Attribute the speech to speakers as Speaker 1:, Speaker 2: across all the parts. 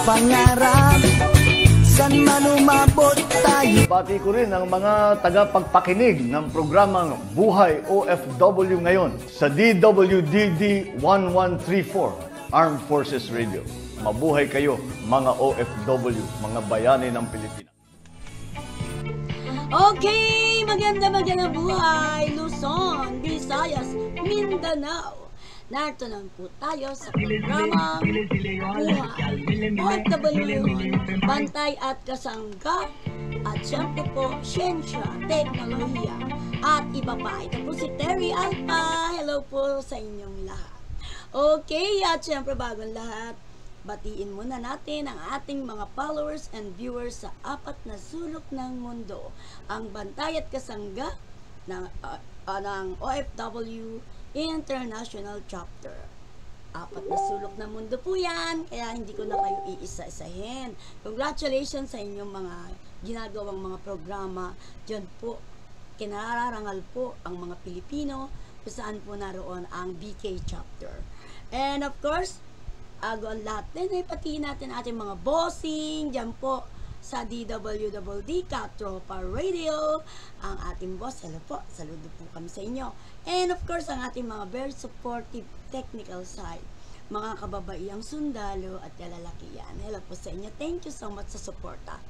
Speaker 1: pangarap, san man umabot tayo.
Speaker 2: Bati ko rin ang mga tagapagpakinig ng programang Buhay OFW ngayon sa DWDD 1134 Armed Forces Radio. Mabuhay kayo mga OFW, mga bayani ng Pilipinas.
Speaker 3: Okay, magandang buhay, Luzon, Visayas, Mindanao. Narito lang po tayo sa programang Buhay OFW, Bantay at Kasangga, at syempre po, Siyensya, Teknolohiya, at iba pa. Ito po si Terry Alpa. Hello po sa inyong lahat. Okay, at syempre bagong lahat, batiin muna natin ang ating mga followers and viewers sa apat na sulok ng mundo. Ang Bantay at Kasangga ng OFW International Chapter. Apat na sulok ng mundo po yan, kaya hindi ko na kayo iisa-isahin. Congratulations sa inyong mga ginagawang mga programa. Diyan po, kinararangal po ang mga Pilipino kung saan po naroon ang BK Chapter. And of course, ang lahat din ay patiin natin ating mga bossing dyan po sa DWDD Katropa Radio. Ang ating boss, hello po, saludo po kami sa inyo. And of course, ang ating mga very supportive technical side, mga kababaihang sundalo at kalalakihan. Hello po sa inyo. Thank you so much sa suporta.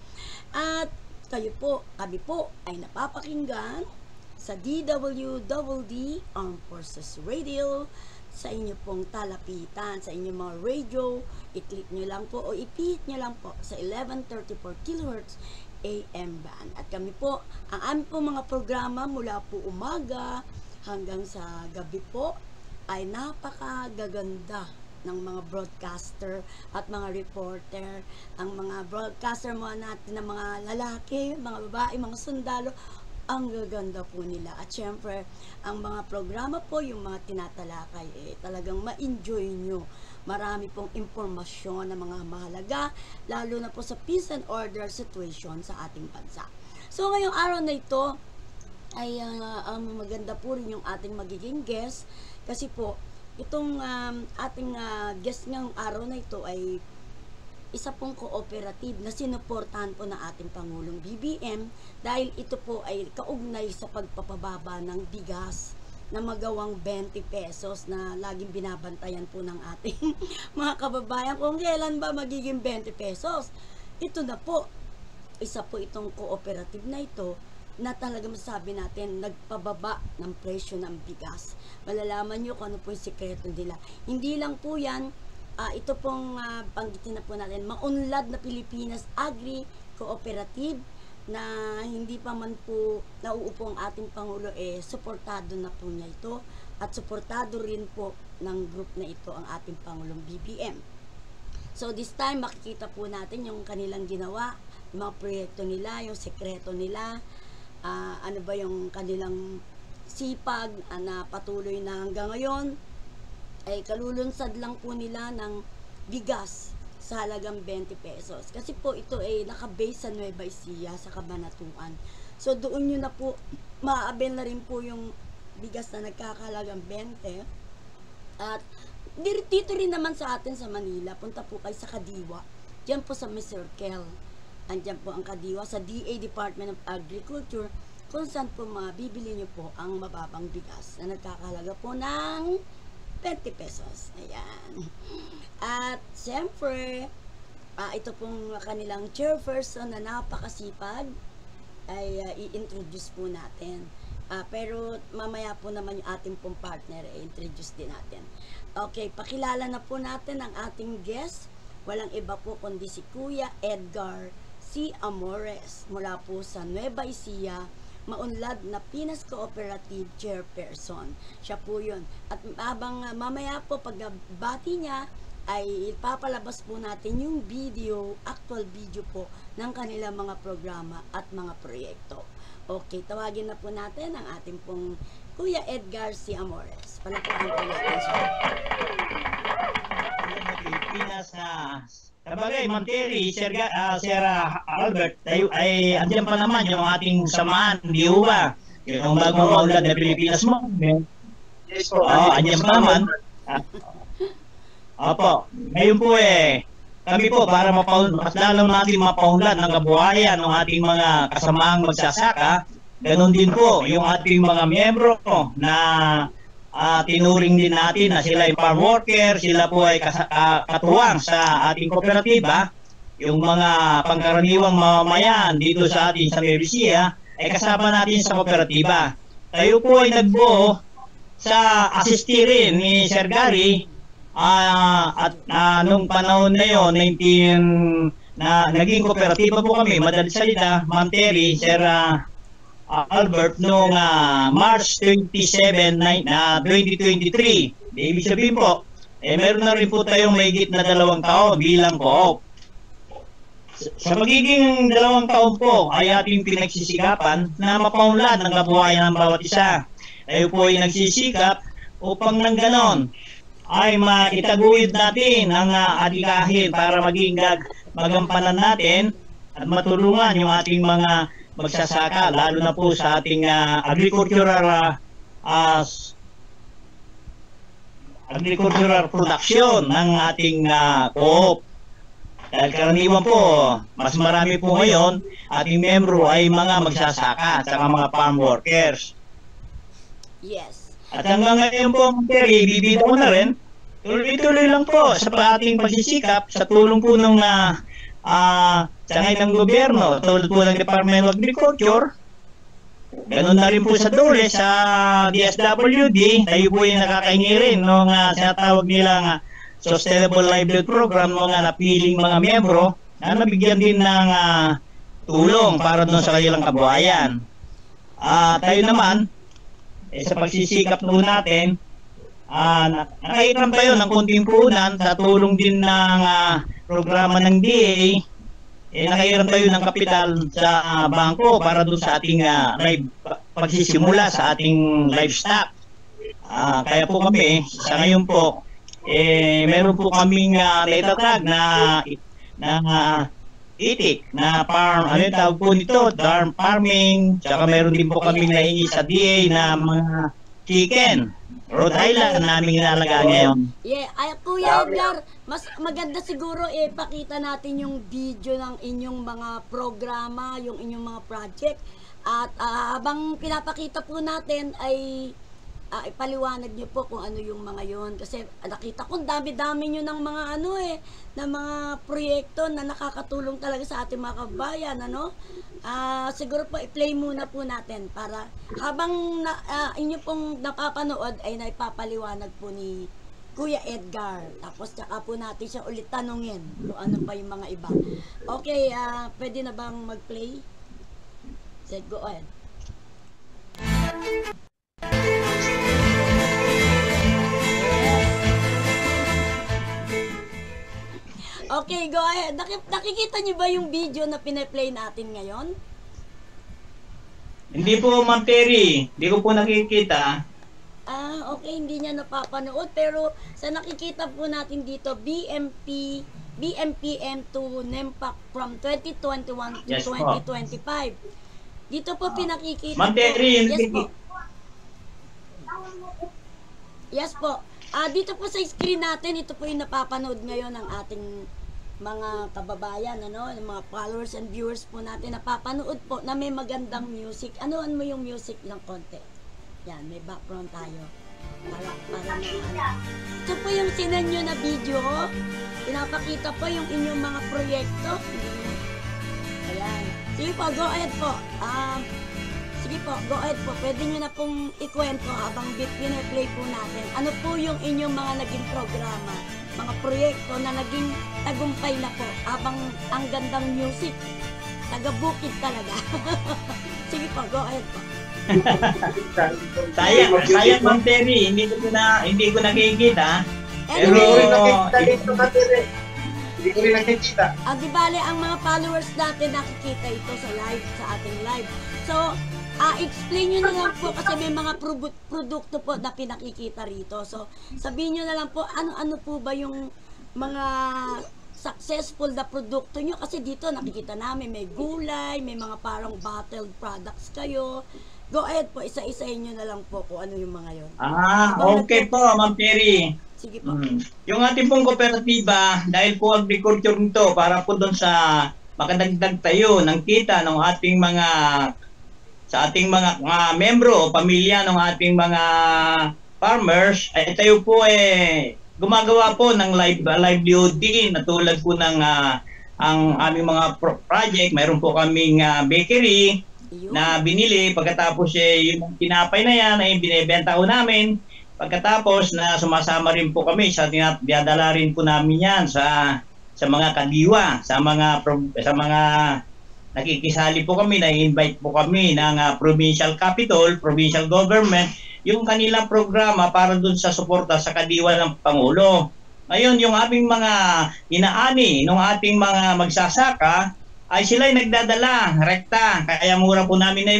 Speaker 3: At kayo po, kami po ay napapakinggan sa DWDD Armed Forces Radio, sa inyo pong talapitan, sa inyong mga radio, i-click nyo lang po o i-pihit nyo lang po sa 1134 kHz AM band. At kami po, ang aming po mga programa mula po umaga hanggang sa gabi po ay napakagaganda ng mga broadcaster at mga reporter. Ang mga broadcaster mo natin ng mga lalaki, mga babae, mga sundalo, ang gaganda po nila. At syempre, ang mga programa po, yung mga tinatalakay, talagang ma-enjoy nyo. Marami pong impormasyon na mga mahalaga, lalo na po sa peace and order situation sa ating bansa. So, ngayong araw na ito, ay maganda po rin yung ating magiging guest. Kasi po, itong ating guest ngayong araw na ito ay isa pong cooperative na sinuportahan po ng ating Pangulong BBM dahil ito po ay kaugnay sa pagpapababa ng bigas na magawang 20 pesos na laging binabantayan po ng ating mga kababayan kung kailan ba magiging 20 pesos. Ito na po, isa po itong cooperative na ito na talaga masasabi natin nagpababa ng presyo ng bigas. Malalaman nyo kung ano po yung sikreto nila. Hindi lang po yan, ito pong banggitin na po natin, maunlad na Pilipinas Agri-Cooperative na hindi pa man po nauupo ang ating Pangulo, suportado na po niya ito at suportado rin po ng group na ito ang ating Pangulong BBM. So this time makikita po natin yung kanilang ginawa, yung mga proyekto nila, yung sekreto nila, ano ba yung kanilang sipag na patuloy na hanggang ngayon ay kalulunsad lang po nila ng bigas sa halagang 20 pesos. Kasi po ito ay nakabase sa Nueva Ecija, sa Cabanatuan. So doon nyo na po, maaabel na rin po yung bigas na nagkakahalagang 20. At dito rin naman sa atin sa Manila, punta po kayo sa Kadiwa. Diyan po sa May Circle. Andiyan po ang Kadiwa sa DA Department of Agriculture, kung saan po mabibili nyo po ang mababang bigas na nagkakahalaga po ng 20 pesos. Ayan. At siyempre, ito pong kanilang chairperson na napakasipag ay i-introduce po natin. Pero mamaya po naman yung ating pong partner i-introduce din natin. Okay, pakilala na po natin ang ating guest. Walang iba po kundi si Kuya Edgar C. Amores mula po sa Nueva Ecija, maunlad na Pinas Cooperative Chairperson. Siya po yun. At habang mamaya po pagbati niya, ay ipapalabas po natin yung video, actual video po ng kanilang mga programa at mga proyekto. Okay, tawagin na po natin ang ating pong Kuya Edgar C. Amores. Palakpakan po natin siya.
Speaker 4: Pinas na Sabagay, Ma'am Terry, Sir Albert, ay andyan pa naman yung ating samahan, di ba? Yung bagong maulad na Pilipinas mo. Oo, andyan pa naman. Opo, ngayon po kami po para mas lalo natin mapaunlad ng kabuhayan ng ating mga kasamaang magsasaka. Ganon din po yung ating mga miyembro na tinuring din natin na sila ay farm worker, sila po ay katuwang sa ating kooperatiba. Yung mga pangkaraniwang mamamayan dito sa ating sa Nueva Ecija ay kasama natin sa kooperatiba. Tayo po ay nagbuo sa asistirin ni Sir Gary at nung panahon na yon, naging kooperatiba po kami, madalit salita, Ma'am Terry, Sir Albert, noong March 27, 2023. Ibig sabihin po, meron na rin po tayong mahigit na 2 taon bilang co-op. Sa magiging 2 taon po ay ating pinagsisikapan na mapaunlad ng kabuhayan ng bawat isa. Tayo po ay nagsisikap upang nang ganon ay maitaguyod natin ang adikahin para maging magampanan natin at matulungan yung ating mga magsasaka, lalo na po sa ating agricultural production ng ating co-op. Dahil karaniwan po, mas marami po ngayon, ating membro ay mga magsasaka at saka mga farm workers.
Speaker 3: Yes.
Speaker 4: At hanggang ngayon po, Terry, bibida ko na rin, tuloy-tuloy lang po sa ating pagsisikap sa tulong po ng sangay ng gobyerno, tulad po ng Department of Agriculture. Ganun na rin po sa DOLE, sa DSWD, tayo po yung nakakaingi rin ng sinatawag nilang Sustainable Livelihood Program, mga napiling mga miyembro na nabigyan din ng tulong para doon sa kanilang kabuhayan. Tayo naman, sa pagsisikap po natin, nakahiram tayo ng kunting puhunan sa tulong din ng programa ng DA. Nakahiram tayo ng kapital sa bangko para doon sa ating pagsisimula sa ating livestock. Kaya po kami, sa ngayon po, meron po kaming naitatag na itik na farm, ano yung tawag po nito, farm farming, tsaka meron din po kaming nahingi sa DA na mga chicken. Rhode Island namin inalagaan ngayon.
Speaker 3: Yeah, Kuya Edgar, mas maganda siguro pakita natin yung video ng inyong mga programa, yung inyong mga project. At habang pinapakita po natin ay ipaliwanag niyo po kung ano yung mga yon, kasi nakita ko dami-dami niyo ng mga ng mga proyekto na nakakatulong talaga sa ating mga kabayan, siguro po i-play muna po natin para habang inyo pong napapanood ay naipapaliwanag po ni Kuya Edgar, tapos tsaka po natin siya ulit tanungin kung ano pa yung mga iba. Okay, pwede na bang mag-play? Say, go ahead. Okay, go ahead. Nakikita niyo ba yung video na pina-play natin ngayon?
Speaker 4: Hindi po, Ma'am Terry. Hindi ko po nakikita.
Speaker 3: Okay, hindi niya napapanood. Pero sa nakikita po natin dito, BMPM to NEMPAC from 2021 to
Speaker 4: Yes,
Speaker 3: 2025. Dito po pinakikita
Speaker 4: Ma'am Terry,
Speaker 3: yes po. Yes po. Dito po sa screen natin, ito po yung napapanood ngayon ng ating mga kababayan, yung mga followers and viewers po natin, napapanood po na may magandang music. Ano mo yung music ng konti? Yan, may background tayo. Para ito po yung sinanyo na video. Pinapakita po yung inyong mga proyekto. Ayan. Sige po, go ahead po. Sige po, go ahead po. Pwede nyo na pong ikwento habang pina-play po natin. Ano po yung inyong mga naging programa, mga proyekto na naging tagumpay na po habang ang gandang music. Taga-bukid talaga. Sige po, go ahead po.
Speaker 4: Sayang Ma'am Terry, hindi ko nakikita.
Speaker 3: Anyway,
Speaker 5: Hindi ko rin nakikita.
Speaker 3: Di bale, ang mga followers natin nakikita ito sa ating live. So, explain nyo na lang po kasi may mga produkto po na pinakikita rito. So, sabihin nyo na lang po, ano po ba yung mga successful na produkto nyo? Kasi dito nakikita namin may gulay, may mga parang bottled products kayo. Go ahead po, isa-isahin nyo na lang po kung ano yung mga yon.
Speaker 4: Okay po, Ma'am Terry.
Speaker 3: sige po.
Speaker 4: Yung ating pong kooperatiba, dahil po agriculture nito, para po doon sa makadagdag tayo ng kita ng ating mga sa ating mga membro o pamilya ng ating mga farmers, ay tayo po gumagawa po ng livelihood din, na tulad po ng ang aming mga project. Mayroon po kaming bakery na binili, pagkatapos yung tinapay na yan ay binebenta ko namin. Pagkatapos na sumasama rin po kami sa dinadala rin po namin yan sa mga kadiwa, sa mga nakikisali po kami, na-invite po kami ng provincial capital, provincial government, yung kanilang programa para dun sa suporta sa kadiwa ng Pangulo. Ngayon, yung aming mga inaani ng ating mga magsasaka ay sila'y nagdadala rekta, kaya mura po namin na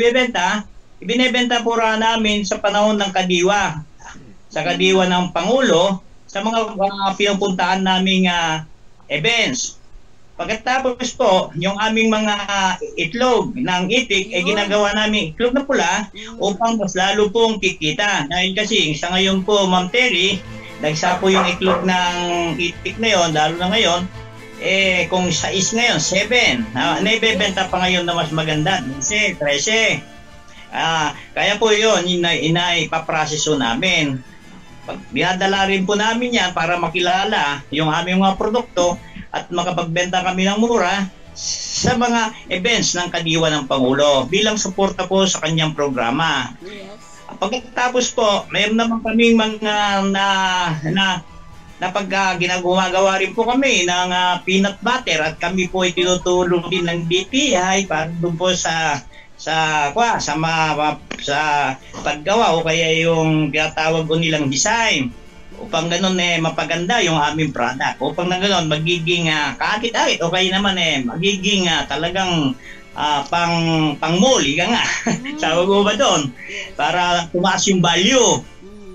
Speaker 4: ibinebenta po namin sa panahon ng kadiwa, sa kadiwa ng Pangulo, sa mga pinupuntaan naming events. Pagkatapos po, yung aming mga itlog ng itik ay ginagawa namin itlog na pula upang mas lalo pong kikita. Dahil kasi sa ngayon po, Ma'am Terry, nagsa po yung itlog ng itik na yon, lalo na ngayon, kung 6 ngayon, 7. Naibebenta pa ngayon na mas maganda, 13. Kaya po yun, inaipaproseso namin. Dinadala rin po namin yan para makilala yung aming mga produkto at makapagbenta kami ng mura sa mga events ng kadiwa ng Pangulo bilang suporta po sa kanyang programa.
Speaker 3: Yes.
Speaker 4: Pagkatapos po, mayroon naman kaming mga ginagawa rin po kami ng peanut butter, at kami po ay tinutulong din ng DTI para doon po sa paggawa o kaya yung tinatawag ko nilang design, upang ganun mapaganda yung aming product, upang na ganun magiging kaakit-akit o kaya naman magiging talagang pang-mall, ika nga. Sabi ko ba doon? Para tumaas yung value.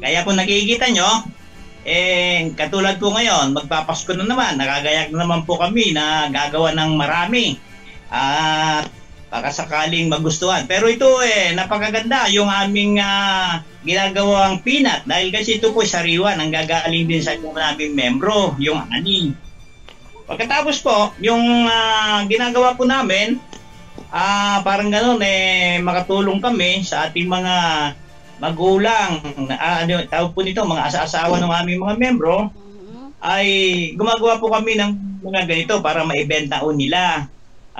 Speaker 4: Kaya kung nakikita nyo, katulad po ngayon, magpapasko na naman, nakagayak na naman po kami na gagawa ng marami. Baka sakaling magustuhan. Pero ito napakaganda yung aming ginagawang peanut, dahil kasi ito po sariwa, nanggagaling din sa aming membro, yung ani. Pagkatapos po, yung ginagawa po namin, parang gano'n, makatulong kami sa ating mga magulang, tawag po nito, mga asa-asawa ng aming mga membro, ay gumagawa po kami ng mga ganito para maibenta o nila.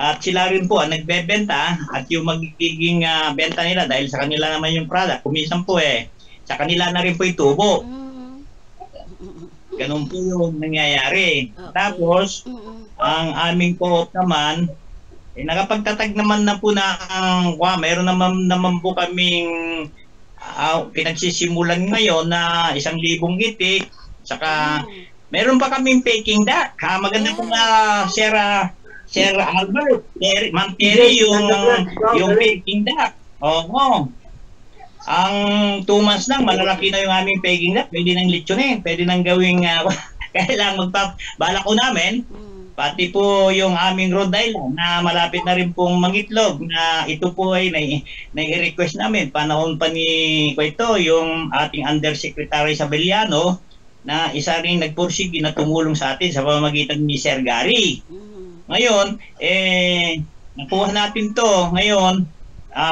Speaker 4: At sila rin po ang nagbebenta, at yung magiging benta nila dahil sa kanila naman yung product, kuminsan po sa kanila na rin po itubo. Ganun po yung nangyayari. Tapos, ang aming co-op naman, nakapagtatag naman na po mayroon naman po kaming pinagsisimulan ngayon na 1,000 itik, saka meron pa kaming peking duck. Maganda po na Sir Albert, Ma'am Terry, yung peking duck. Oo. Ang 2 months lang, malalaki na yung aming peking duck. Pwede nang litsunin, pwede nang gawing kailangan balak ko namin. Pati po yung aming Rhode Island na malapit na rin pong mangitlog, na ito po ay nai-request namin. Panahon pa ni yung ating Undersecretary Sabeliano, na isa rin nagpursige na tumulong sa atin sa pamamagitan ni Sir Gary. Ngayon, nakuha natin to. Ngayon,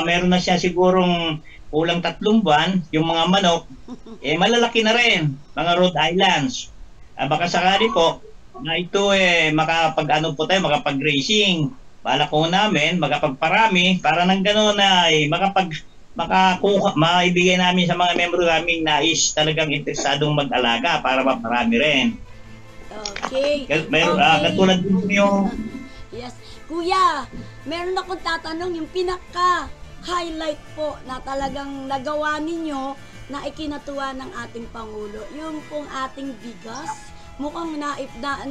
Speaker 4: meron na siya sigurong kulang 3 buwan. Yung mga manok, malalaki na rin, mga Rhode Islands. Baka sakali po, na ito makapag-racing. Balak ko namin, makapagparami, para nang gano'n na maibigay namin sa mga membro namin na is talagang interesadong mag-alaga para maparami rin.
Speaker 3: Okay.
Speaker 4: Katulad din yung...
Speaker 3: Yes. Kuya, meron akong tatanong, yung pinaka-highlight po na talagang nagawa ninyo na ikinatuwa ng ating Pangulo, yung pong ating bigas, mukhang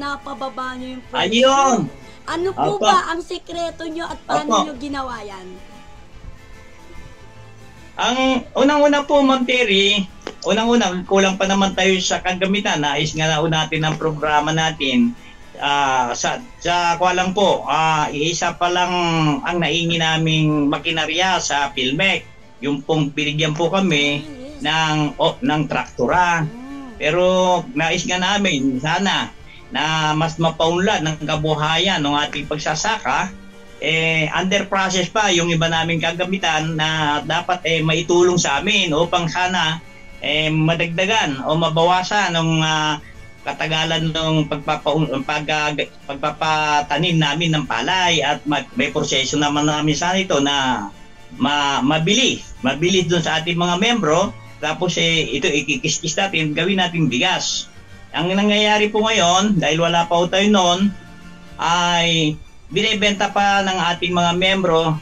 Speaker 3: napababa nyo yung presyo.
Speaker 4: Ayun!
Speaker 3: Ano po ba ang sekreto nyo at paano nyo ginawa yan?
Speaker 4: Ang unang-una po, Ma'am Terry, kulang pa naman tayo sa kagamitan. Nais nga natin ang programa natin. Kuwalang po, isa pa lang ang naingi naming makinarya sa PhilMec. Yung pong binigyan po kami ng traktora. Pero nais nga namin sana na mas mapaunlad ng kabuhayan ng ating pagsasaka, under process pa yung iba naming kagamitan na dapat maitulong sa amin upang sana madagdagan o mabawasan ng katagalan ng pagpapatanim namin ng palay at may proseso naman namin sana ito na mabili doon sa ating mga membro. Tapos ito ikikis-kis natin, gawin natin bigas. Ang nangyayari po ngayon, dahil wala pa tayo noon, ay binibenta pa ng ating mga membro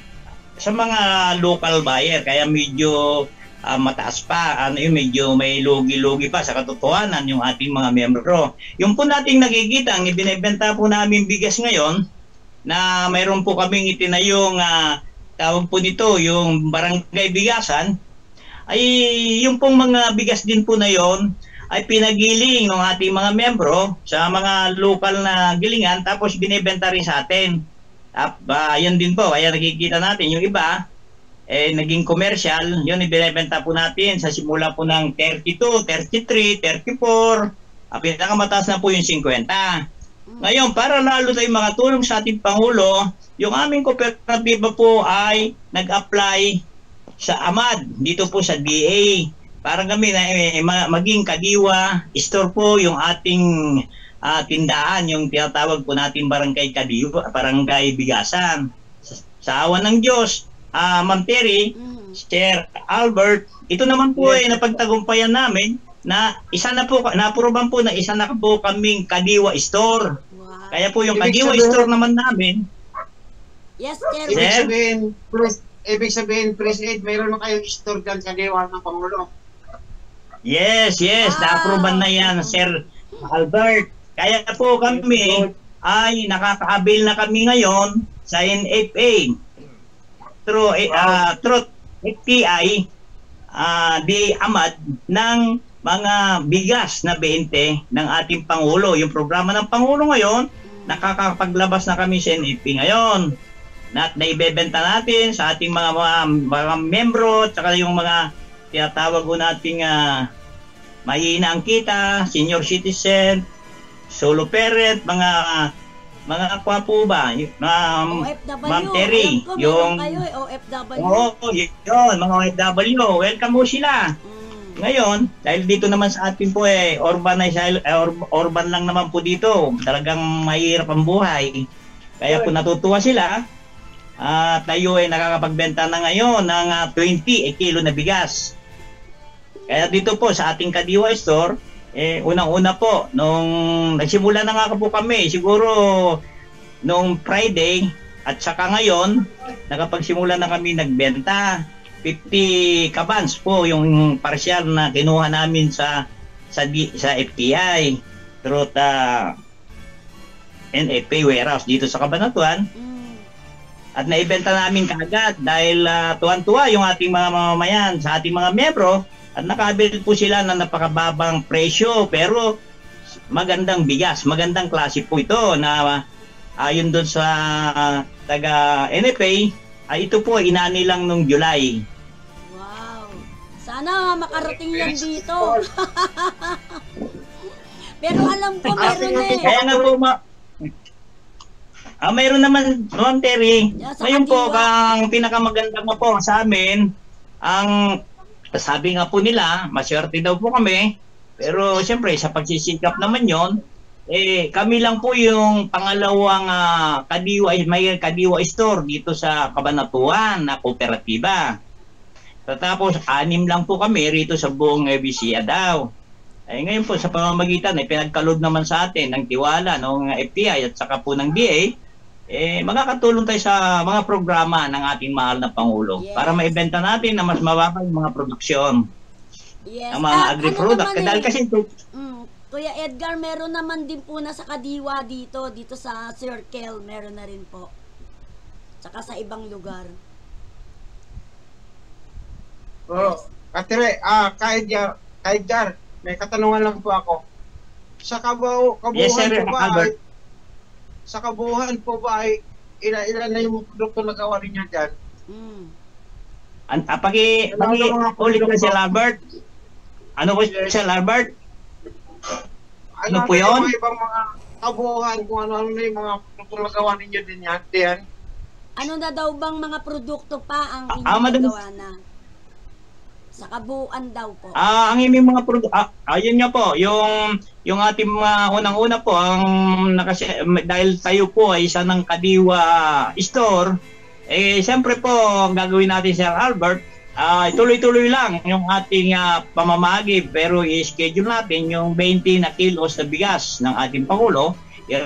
Speaker 4: sa mga local buyer. Kaya medyo mataas pa, medyo may lugi-lugi pa sa katotohanan yung ating mga membro. Yung po nating nakikita, ang ibinibenta po namin bigas ngayon, na mayroon po kaming itinayong tawag po nito, yung barangay bigasan, ay yung pong mga bigas din po na yon ay pinagiling ng ating mga membro sa mga local na gilingan, tapos binibenta rin sa atin. Yun din po, kaya nakikita natin yung iba, naging commercial, yun ibinibenta po natin sa simula po ng 32, 33, 34, pinakamataas na po yung 50. Ngayon, para lalo tayong makatulong sa ating Pangulo, yung aming kooperatiba po ay nag-apply sa AMAD, dito po sa DA, para kami na maging Kadiwa store po yung ating tindahan, yung tinatawag po natin barangay Kadiwa, barangay bigasan. Sa awa ng Diyos, Ma'am Terry, Sir Albert, ito naman po ay napagtagumpayan namin na isa na po, na-approvean po na isa na po kaming Kadiwa store.
Speaker 3: Wow.
Speaker 4: Kaya po yung Kadiwa store naman namin.
Speaker 3: Yes, sir.
Speaker 5: Ibig sabihin, President, mayroon na kayong store dyan sa Diwa ng Pangulo.
Speaker 4: Yes, na-approvean na yan, Sir Albert. Kaya po kami ay nakaka-avail na kami ngayon sa NFA through FPI di AMAD ng mga bigas na 20 ng ating Pangulo. Yung programa ng Pangulo ngayon, nakakapaglabas na kami sa NFA ngayon. Naibebenta natin sa ating mga membro, tsaka yung mga tinatawag ko nating mahina ang kita, senior citizen, solo parent, mga kwa po ba,
Speaker 3: OFW.
Speaker 4: Ma'am Terry, yung
Speaker 3: OFW.
Speaker 4: yun, mga OFW, welcome mo sila. Ngayon, dahil dito naman sa atin po urban lang naman po dito, talagang mahirap ang buhay. Kaya po natutuwa sila. Tayo ay nakakapagbenta na ngayon ng 20 kilo na bigas. Kaya dito po sa ating Kadiwa store, unang-una po, nung nagsimula na nga po kami, siguro nung Friday, at saka ngayon, nakapagsimula na kami nagbenta. 50 kabans po yung partial na kinuha namin sa FTI through NFA warehouse dito sa Cabanatuan. At naibenta namin kaagad dahil tuwan-tuwa yung ating mga mamamayan sa ating mga membro at nakabil po sila ng napakababang presyo pero magandang bigas, magandang klase po ito na ayon doon sa taga NFA ito po inani lang nung July.
Speaker 3: Wow! Sana makarating yan dito. Pero alam ko meron
Speaker 4: Kaya nga po mayroon naman, Ma'am Terry. Ngayon po, ang pinakamaganda mo po sa amin, ang sabi nga po nila, maswerte daw po kami, pero siyempre sa pagsisikap naman yon, kami lang po yung pangalawang may Kadiwa store dito sa Cabanatuan na kooperatiba. Tapos 6 lang po kami rito sa buong Ebisia daw. Ngayon po sa pamamagitan pinagkaloob naman sa atin ng tiwala ng FTI at saka po ng DA, makakatulong tayo sa mga programa ng ating mahal na Pangulo para maibenta natin na mas mababa yung mga produksyon ng mga agri-product. Dahil kasi
Speaker 3: Kuya Edgar, meron naman din po na sa Kadiwa dito sa Circle, meron na rin po. Tsaka sa ibang lugar.
Speaker 5: Katire, kahit Jar, may katanungan lang po ako. Sa kabuuan
Speaker 4: yes, sir,
Speaker 5: po ba,
Speaker 4: Albert.
Speaker 5: Sa kabuuan po ba ay ilan na yung produkto na gawa rin niya dyan?
Speaker 4: Pag-ulit ko na si Albert. Ano po si Albert? Ano po yun?
Speaker 5: Yung ibang mga kabuuan, kung ano-ano na yung mga produktong nagawa ninyo din yan. Diyan.
Speaker 3: Ano na daw bang mga produkto pa ang
Speaker 4: madalas-
Speaker 3: inyong gawa na? Sa kabuuan daw po.
Speaker 4: Ang iming mga produkto, ayun nga po, yung ating mga unang-una po, dahil tayo po ay isa ng Kadiwa store, siyempre po, ang gagawin natin, Sir Albert, tuloy-tuloy lang yung ating pamamagi, pero i-schedule natin yung 20 na kilos na bigas ng ating Pangulo,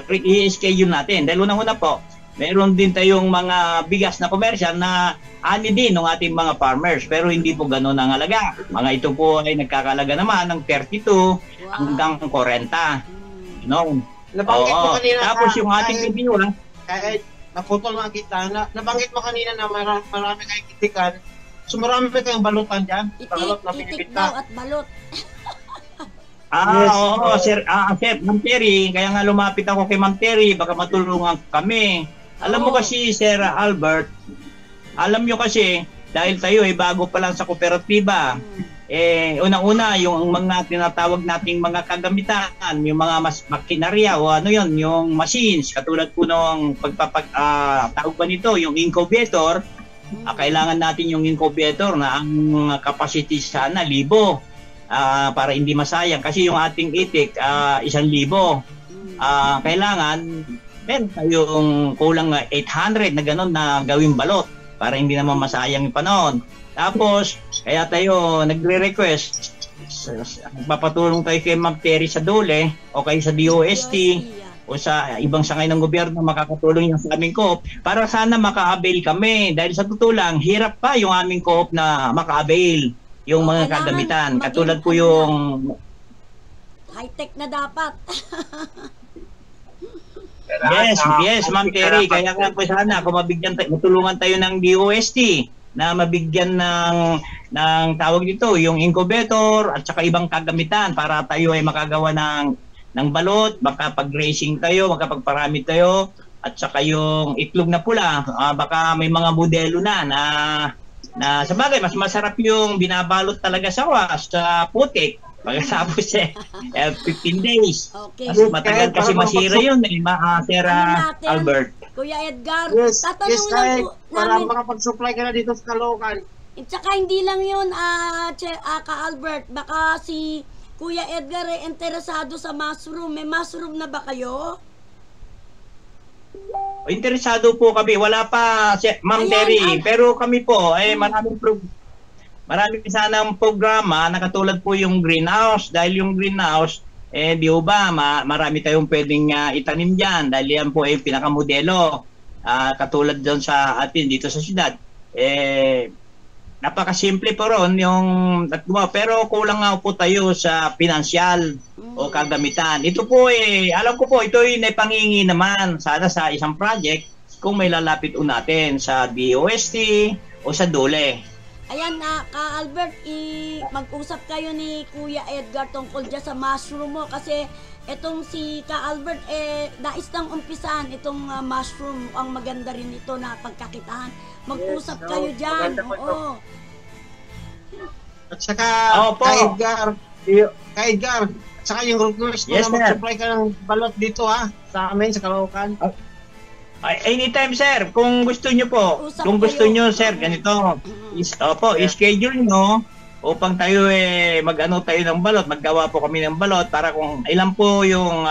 Speaker 4: i-schedule natin. Dahil unang-una po, meron din tayong mga bigas na komersyal na ani din ng ating mga farmers, pero hindi po gano'n ang halaga. Mga ito po ay nagkakalaga naman ng 32 hanggang 40. No?
Speaker 5: Nabanggit mo kanina
Speaker 4: Tapos yung ating Kadiwa,
Speaker 5: kahit naputol nga kita, nabanggit mo kanina na marami kayong itikan. So marami pa kayong balutan dyan? Balot na
Speaker 3: Itik
Speaker 5: pinipita.
Speaker 3: daw at balot.
Speaker 5: Yes.
Speaker 4: oo, Sir, Ma'am Terry, kaya nga lumapit ako kay Ma'am Terry, baka matulungan kami. Alam mo kasi, Sir Albert, alam nyo kasi, dahil tayo ay bago pa lang sa kooperatiba, unang-una, yung mga tinatawag nating mga kagamitan, yung mga makinarya o ano yon, yung machines, katulad po nung tawag pa nito, yung incubator, kailangan natin yung incubator na ang capacity sana 1,000 para hindi masayang. Kasi yung ating itik, 1,000. Kailangan meron tayong kulang 800 na gano'n na gawing balot para hindi naman masayang yung panahon. Tapos, kaya tayo nagre-request, magpapatulong tayo kay Ma'am Terry sa DOLE o kay sa DOST o sa ibang sangay ng gobyerno makakatulong yung sa aming co-op para sana maka-avail kami. Dahil sa totoo lang, hirap pa yung aming co-op na maka-avail yung mga kagamitan. Katulad po yung
Speaker 3: high-tech na dapat.
Speaker 4: Yes, Ma'am Terry. Kaya nga po sana kung matulungan tayo ng DOST na mabigyan ng tawag dito, yung incubator at saka ibang kagamitan para tayo ay makagawa ng balot, makapag-racing tayo, makapagparami tayo, at saka yung itlog na pula, baka may mga modelo na sa bagay, mas masarap yung binabalot talaga sa putik. Pagkatapos 15 days.
Speaker 3: Okay.
Speaker 4: Matagal kasi masira yun Sir Albert.
Speaker 3: Kuya Edgar,
Speaker 5: Yes,
Speaker 3: tatanong lang
Speaker 5: kahit
Speaker 3: po
Speaker 5: para
Speaker 3: namin.
Speaker 5: makapag-supply ka na dito sa Caloocan.
Speaker 3: At saka hindi lang yun, Ka Albert, baka si Kuya Edgar ay interesado sa mushroom. May mushroom na ba kayo?
Speaker 4: Interesado po kami. Wala pa, Ma'am
Speaker 3: Ayan,
Speaker 4: Terry. Pero kami po, marami sanang programa na katulad po yung greenhouse. Dahil yung greenhouse, di ba, marami tayong pwedeng itanim dyan. Dahil yan po ay pinakamodelo. Katulad doon sa atin dito sa syudad. Napakasimple po ron yung, pero kulang nga po tayo sa pinansyal o kagamitan. Ito po alam ko po, ito ay naipangingi naman sana sa isang project kung may lalapit natin sa DOST o sa DOLE.
Speaker 3: Ayan, Ka Albert, mag-usap kayo ni Kuya Edgar tungkol dyan sa mushroom mo kasi itong si Ka Albert, nais nang umpisan itong mushroom. Ang maganda rin ito na pagkakitaan. Mag-usap kayo dyan. Oo.
Speaker 5: At saka,
Speaker 4: Opo.
Speaker 5: Ka Edgar, at saka yung request mo
Speaker 4: Yes,
Speaker 5: na
Speaker 4: sir.
Speaker 5: mag-supply ka ng balot dito sa amin, sa Caloocan.
Speaker 4: Anytime, sir. Kung gusto nyo po.
Speaker 3: Usap
Speaker 4: Kung gusto
Speaker 3: kayo.
Speaker 4: nyo, sir, ganito. I-schedule nyo upang tayo mag-ano tayo ng balot. Maggawa po kami ng balot para kung ilan po yung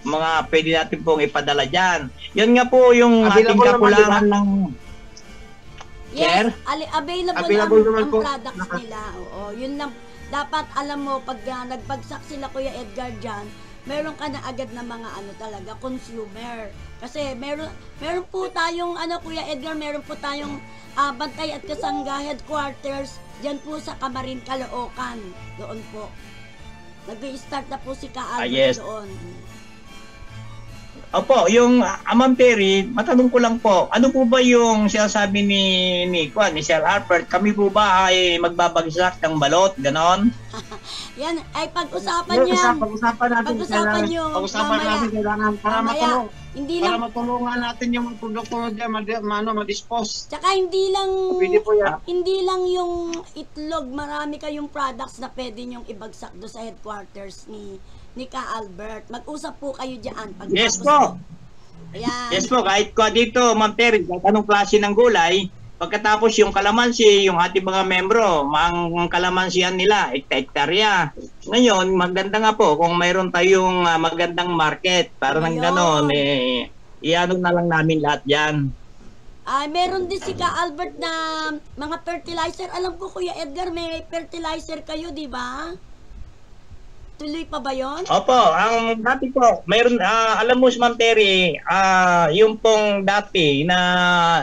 Speaker 4: mga pwede natin pong ipadala dyan. Yan nga po yung ating
Speaker 5: Available naman,
Speaker 4: kakulangan
Speaker 5: diba?
Speaker 4: ng... Sir?
Speaker 3: Yes, available
Speaker 5: naman
Speaker 3: ang
Speaker 5: po.
Speaker 3: products nila. Oo, yun lang. Dapat alam mo, pag nagbagsak sila Kuya Edgar dyan, meron ka na agad na mga talaga, consumer. Kasi meron po tayong, Kuya Edgar, meron po tayong Bantay at Kasangga headquarters dyan po sa Camarin, Caloocan. Doon po. Nag-i-start na po si Ka Albert
Speaker 4: yes.
Speaker 3: doon.
Speaker 4: Opo, yung Ma'am Terry, matanong ko lang po, ano po ba yung sinasabi ni Sir Albert? Kami po ba ay magbabagsak ng balot, ganon?
Speaker 3: Yan, ay pag-usapan yan.
Speaker 5: Pag-usapan natin.
Speaker 3: Pag-usapan nyo,
Speaker 5: Pag-usapan
Speaker 3: mamaya.
Speaker 5: natin kailangan para
Speaker 3: Mamaya. Hindi
Speaker 5: para
Speaker 3: lang,
Speaker 5: matulungan natin yung produkto mo dyan, ma-dispose.
Speaker 3: tsaka hindi lang,
Speaker 5: Pwede po yan.
Speaker 3: hindi lang yung itlog, marami kayong products na pwede nyong ibagsak do sa headquarters ni ni Ka Albert. Mag-usap po kayo diyan pag
Speaker 4: Yes po.
Speaker 3: Ayan.
Speaker 4: Yes po, kahit ko dito, Ma'am Terry, kahit anong klase ng gulay, pagkatapos yung kalamansi, yung ating mga membro, ang kalamansihan nila, hektarya. Ngayon, maganda nga po kung mayroon tayong magandang market para nang ganon, iano na lang namin lahat yan.
Speaker 3: Meron din si Ka Albert na mga fertilizer. Alam ko, Kuya Edgar, may fertilizer kayo, di ba? Tuloy pa ba yon?
Speaker 4: Opo, ang dati po, mayroon, alam mo si Ma'am Terry, yung pong dati na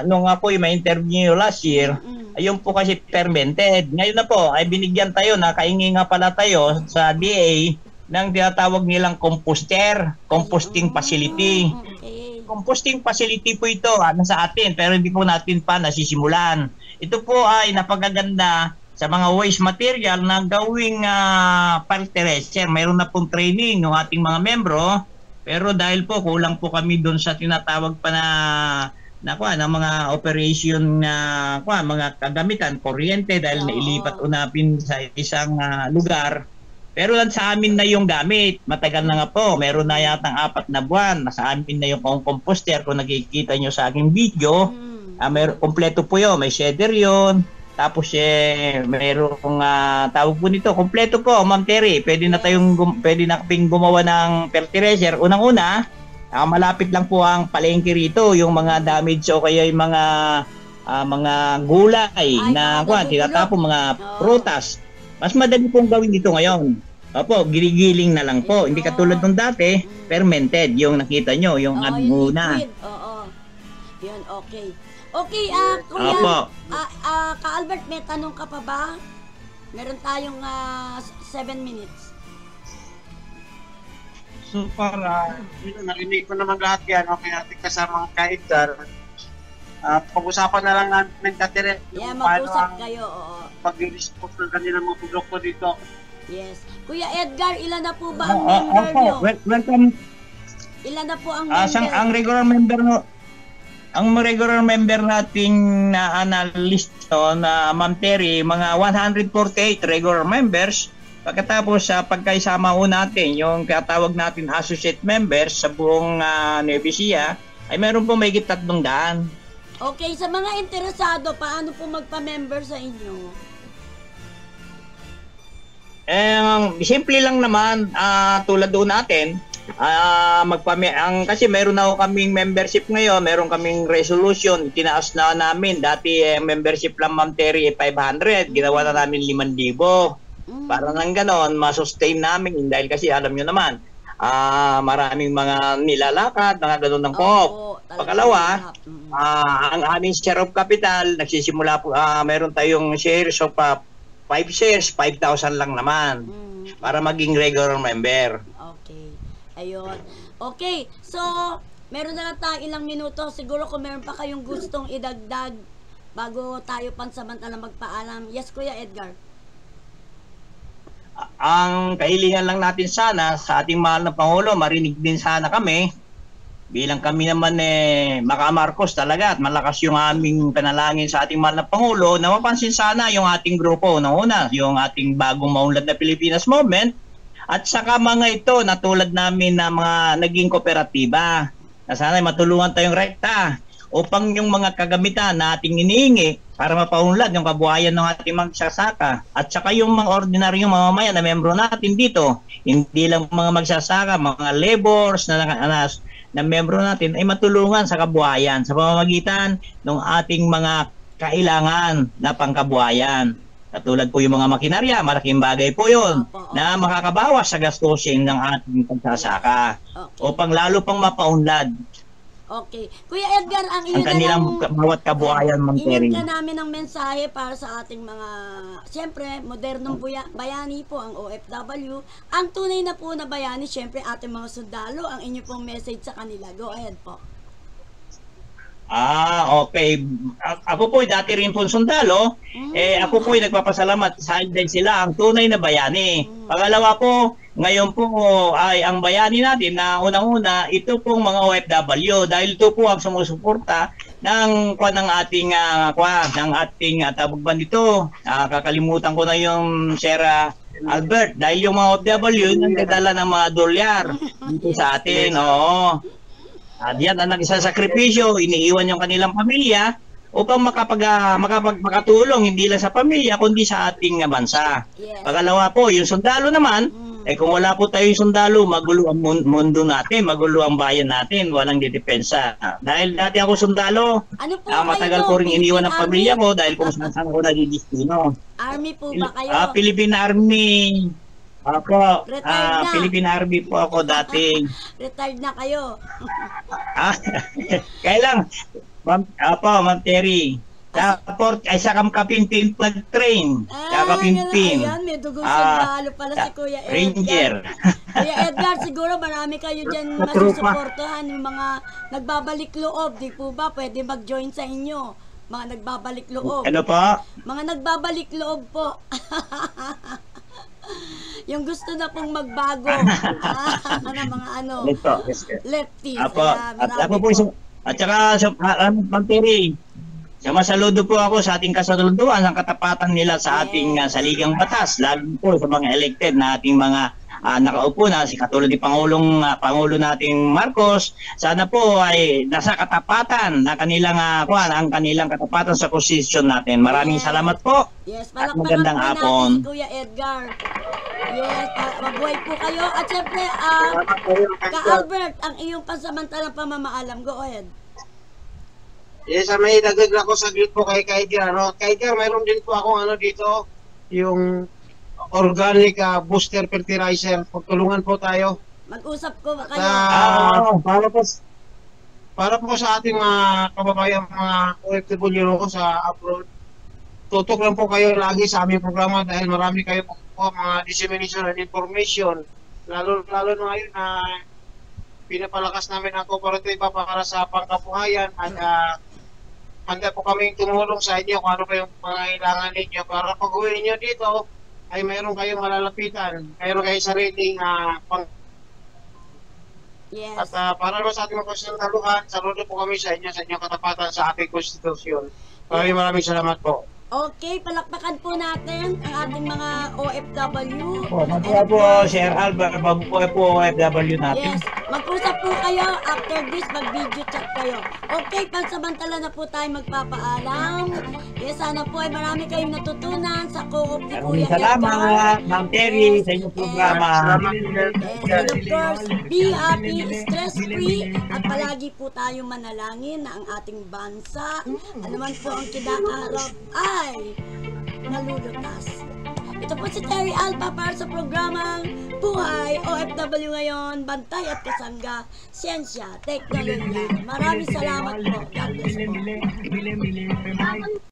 Speaker 4: nung ako yung ma-interview last year, yung po kasi fermented. Ngayon na po, ay binigyan tayo na kaingi nga pala tayo sa DA ng tinatawag nilang composting facility.
Speaker 3: Okay.
Speaker 4: Composting facility po ito, nasa atin, pero hindi po natin pa nasisimulan. Ito po ay napagaganda sa mga waste material na gawing fertilizer. Mayroon na pong training ng ating mga membro, pero dahil po kulang po kami doon sa tinatawag pa na mga operation na mga kagamitan, kuryente, dahil nailipat unapin sa isang lugar. Pero lang sa amin na yung gamit. Matagal na nga po. Meron na yatang 4 na buwan. Nasa amin na yung composter. Kung nakikita nyo sa aking video, kompleto po yun. May shedder yun. Tapos mayroong tawag po nito. Kompleto po, Ma'am Terry. Pwede na kaming gumawa ng fertilizer. Unang-una, malapit lang po ang palengke rito. Yung mga damage o kaya yung mga gulay na tinatapon, mga prutas. Mas madali pong gawin dito ngayon. Opo, giligiling na lang po. Hindi katulad nung dati, fermented. Yung nakita nyo, yung una.
Speaker 3: Oo. Yun, okay. Okay, Kuya.
Speaker 4: Opo.
Speaker 3: Ka Albert, may tanong ka pa ba? Meron tayong 7 minutes.
Speaker 5: So para, narinig ko naman lahat yan, okay, ating kasamang kaidar. Pag-usapan na lang namin kadirect
Speaker 3: Yeah, mag-usap kayo, oo.
Speaker 5: pag-respond ng kanilang mga produkto dito.
Speaker 3: Yes. Kuya Edgar, ilan na po ba ang member nyo?
Speaker 4: Welcome.
Speaker 3: Ilan na po ang member?
Speaker 4: Ang regular member nating na analyst na Ma'am Terry, mga 148 regular members. Pagkatapos sa pagkaisama natin, yung katawag natin associate members sa buong Nueva Ecija, ay meron po may 300.
Speaker 3: Okay, sa mga interesado, paano po magpa-member sa inyo?
Speaker 4: Simple lang naman, tulad doon natin, kasi meron na kaming membership ngayon, meron kaming resolution, tinaas na namin. Dati membership lang, Ma'am Terry, 500, ginawa na namin 5,000. Para nang ganon, masustain namin, dahil kasi alam nyo naman, maraming mga nilalakad, mga ganon ng co-op. Pangalawa, ang aming share of capital, nagsisimula po, meron tayong shares of 5 shares, 5,000 lang naman, para maging regular member.
Speaker 3: Okay. Ayun. Okay, so, meron na lang tayo ilang minuto. Siguro kung meron pa kayong gustong idagdag bago tayo pansamantala magpaalam. Yes, Kuya Edgar.
Speaker 4: Ang kahilingan lang natin sana sa ating mahal na Pangulo, marinig din sana kami. Bilang kami naman Maka Marcos talaga at malakas yung aming panalangin sa ating mahal na Pangulo, na mapansin sana yung ating grupo na una, yung ating bagong maunlad na Pilipinas Movement, at saka mga ito na tulad namin na mga naging kooperatiba, na sana matulungan tayong rekta upang yung mga kagamitan na ating iniingi para mapaunlad yung kabuhayan ng ating magsasaka, at saka yung mga ordinaryong mamamayan na membro natin dito, hindi lang mga magsasaka, mga laborers na membro natin ay matulungan sa kabuhayan sa pamamagitan ng ating mga kailangan na pangkabuhayan. Katulad po yung mga makinarya, malaking bagay po yun na makakabawas sa gastusin ng ating pagsasaka upang lalo pang mapaunlad.
Speaker 3: Okay. Kuya Edgar, ang
Speaker 4: kanilang bawat kabuhayan, Ma'am Terry.
Speaker 3: Iyon ka namin ng mensahe para sa ating mga, siyempre, modernong bayani po ang OFW. Ang tunay na po na bayani, siyempre, ating mga sundalo, ang inyo pong message sa kanila. Go ahead po.
Speaker 4: Okay. Ako po dati rin po sundalo. Ako po nagpapasalamat sa dahil sila ang tunay na bayani. Pangalawa po, ngayon po ay ang bayani natin na unang-una, ito pong mga OFW, dahil ito po ang sumusuporta ng ating tawag ba nito? Kakalimutan ko na yung Sierra Albert, dahil yung mga OFW, yung nagdadala ng mga dolyar dito sa atin, oo. At yan ang nagsasakripisyo, iniiwan yung kanilang pamilya upang makatulong hindi lang sa pamilya, kundi sa ating bansa.
Speaker 3: Yes.
Speaker 4: Pangalawa po, yung sundalo naman, kung wala po tayong sundalo, magulo ang mundo natin, magulo ang bayan natin, walang didepensa. Dahil dati ako sundalo,
Speaker 3: Ano po
Speaker 4: matagal
Speaker 3: kayo?
Speaker 4: ko rin iniwan ng
Speaker 3: Philippine
Speaker 4: pamilya
Speaker 3: Army?
Speaker 4: ko dahil kung saan ako nagdidistino.
Speaker 3: Army po ba kayo?
Speaker 4: Philippine Army. Ako,
Speaker 3: Retired na.
Speaker 4: Philippine Army po ako dati.
Speaker 3: Retired na kayo.
Speaker 4: Kailang, Ma'am Terry. Sa Kapinpin Flag Train. Sa Kapinpin.
Speaker 3: Ayan, may dugong sundalo pala si Kuya Edgar.
Speaker 4: Ranger.
Speaker 3: Kuya Edgar, siguro marami kayo dyan
Speaker 5: Sa tropa.
Speaker 3: masusuportahan yung mga nagbabalik loob. Di po ba? Pwede mag-join sa inyo. Mga nagbabalik loob.
Speaker 4: Ano po?
Speaker 3: Mga nagbabalik loob po. Yung gusto na pong magbago. Na mga ano. Lefties.
Speaker 4: Apo.
Speaker 3: Ayan,
Speaker 4: At
Speaker 3: marami
Speaker 4: ako po, at saka, Ma'am Terry, sumasaludo po ako sa ating kasaluduan ang katapatan nila sa ating saligang batas, lalo po sa mga elected na ating mga nakaupo na, si katulad ni Pangulo nating Marcos. Sana po ay nasa katapatan na kanilang ang kanilang katapatan sa constitution natin. Maraming salamat po.
Speaker 3: Yes,
Speaker 4: At
Speaker 3: palakpakan
Speaker 4: magandang
Speaker 3: po natin
Speaker 4: hapon.
Speaker 3: si Kuya Edgar. Yes, mabuhay po kayo. At syempre, Ka-Albert, ang iyong pansamantalang pamamaalam. Go ahead.
Speaker 5: Yes, may dagdag ako saglit po kay Edgar. No? Kay Edgar, mayroon din po akong dito, yung organic booster fertilizer. Pagtulungan po tayo.
Speaker 3: Mag-usap ko kayo.
Speaker 5: Para po sa ating mga kababayan, mga OFW sa abroad, tutok lang po kayo lagi sa aming programa dahil marami kayo po mga dissemination and information. Lalo na ngayon na pinapalakas namin ang cooperative para sa pangkabuhayan at handa po kaming tumulong sa inyo kung ano pa yung mga kailangan ninyo para pag uwi nyo dito ay mayroon kayong malalapitan, mayroon kayong sariling
Speaker 3: Yes.
Speaker 5: at para naman sa ating mga konsultaluhan, saludo po kami sa inyo, sa inyong katapatan sa ating konstitusyon. Maraming salamat po.
Speaker 3: Okay, palakpakan po natin ang ating mga OFW.
Speaker 4: Mabuhay po, Sir Albert. Mabuhay po, OFW natin.
Speaker 3: Yes, mag-usap po kayo. After this, mag-video chat kayo. Okay, pansamantala na po tayo magpapaalam. Yes, sana po ay marami kayong natutunan sa co-op ni
Speaker 4: Maraming
Speaker 3: Kuya
Speaker 4: salamat, Ma'am Terry, sa inyong programa.
Speaker 3: Yes, and of course, be happy, stress-free, at palagi po tayong manalangin na ang ating bansa, anuman po ang kinakaharap, ay nalulutas. Ito po si Terry Alba para sa programang Buhay OFW ngayon, Bantay at Kasangga, Siyensya, Teknolohiya. Maraming salamat po. God bless po.